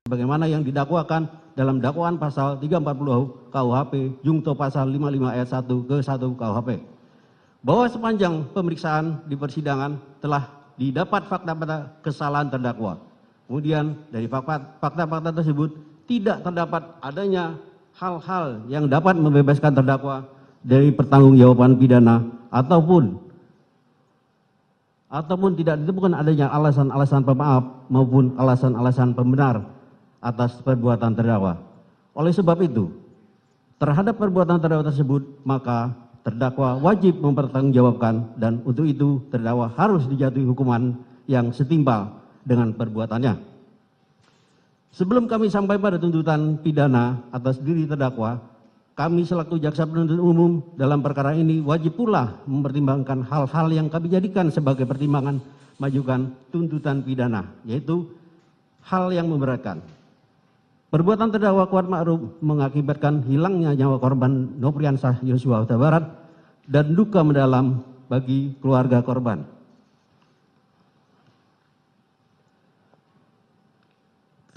Bagaimana yang didakwakan dalam dakwaan pasal 340 KUHP jungto pasal 55 ayat 1 ke 1 KUHP. Bahwa sepanjang pemeriksaan di persidangan telah didapat fakta-fakta kesalahan terdakwa. Kemudian dari fakta-fakta tersebut tidak terdapat adanya hal-hal yang dapat membebaskan terdakwa dari pertanggungjawaban pidana ataupun tidak ditemukan adanya alasan-alasan pemaaf maupun alasan-alasan pembenar atas perbuatan terdakwa. Oleh sebab itu, terhadap perbuatan terdakwa tersebut, maka terdakwa wajib mempertanggungjawabkan dan untuk itu terdakwa harus dijatuhi hukuman yang setimpal dengan perbuatannya. Sebelum kami sampai pada tuntutan pidana atas diri terdakwa, kami selaku jaksa penuntut umum dalam perkara ini wajib pula mempertimbangkan hal-hal yang kami jadikan sebagai pertimbangan majukan tuntutan pidana, yaitu hal yang memberatkan. Perbuatan terdakwa Kuat Ma'ruf mengakibatkan hilangnya nyawa korban Nopriansah Yosua Huta Barat dan duka mendalam bagi keluarga korban.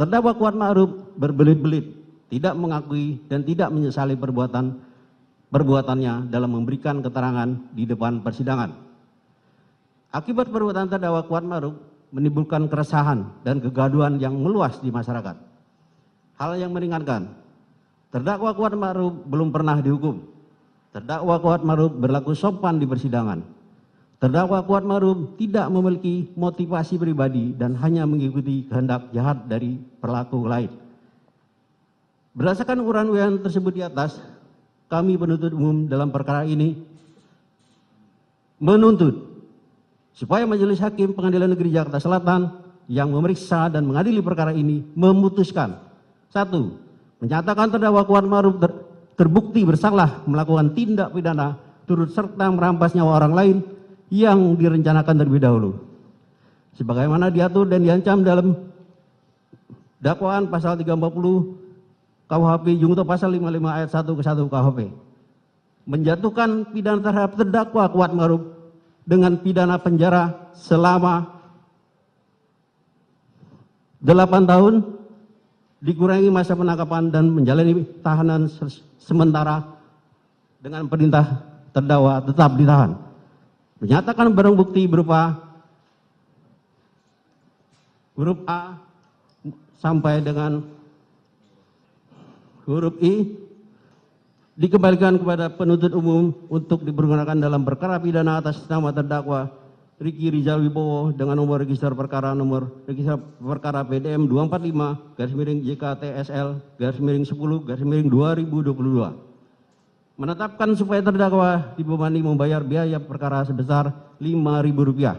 Terdakwa Kuat Ma'ruf berbelit-belit tidak mengakui dan tidak menyesali perbuatannya dalam memberikan keterangan di depan persidangan. Akibat perbuatan terdakwa Kuat Ma'ruf menimbulkan keresahan dan kegaduhan yang meluas di masyarakat. Hal yang meringankan, terdakwa Kuat Ma'ruf belum pernah dihukum. Terdakwa Kuat Ma'ruf berlaku sopan di persidangan. Terdakwa Kuat Ma'ruf tidak memiliki motivasi pribadi dan hanya mengikuti kehendak jahat dari pelaku lain. Berdasarkan uraian tersebut di atas, kami penuntut umum dalam perkara ini menuntut supaya Majelis Hakim Pengadilan Negeri Jakarta Selatan yang memeriksa dan mengadili perkara ini memutuskan: 1. Menyatakan terdakwa Kuat Ma'ruf terbukti bersalah melakukan tindak pidana turut serta merampas nyawa orang lain yang direncanakan terlebih dahulu, sebagaimana diatur dan diancam dalam dakwaan pasal 340 KUHP jungto pasal 55 ayat 1 ke 1 KUHP. Menjatuhkan pidana terhadap terdakwa Kuat Ma'ruf dengan pidana penjara selama 8 tahun dikurangi masa penangkapan dan menjalani tahanan sementara dengan perintah terdakwa tetap ditahan. Menyatakan barang bukti berupa huruf A sampai dengan huruf I dikembalikan kepada penuntut umum untuk dipergunakan dalam perkara pidana atas nama terdakwa Riki Rizal Wibowo dengan nomor register perkara PDM 245-JKTSL-10-10/2022. Menetapkan supaya terdakwa dibebani membayar biaya perkara sebesar Rp5.000.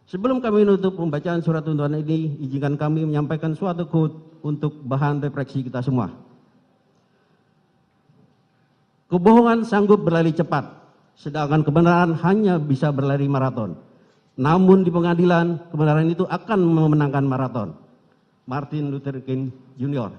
Sebelum kami menutup pembacaan surat tuntutan ini, izinkan kami menyampaikan suatu quote untuk bahan refleksi kita semua. Kebohongan sanggup berlari cepat, sedangkan kebenaran hanya bisa berlari maraton. Namun di pengadilan, kebenaran itu akan memenangkan maraton. Martin Luther King Jr.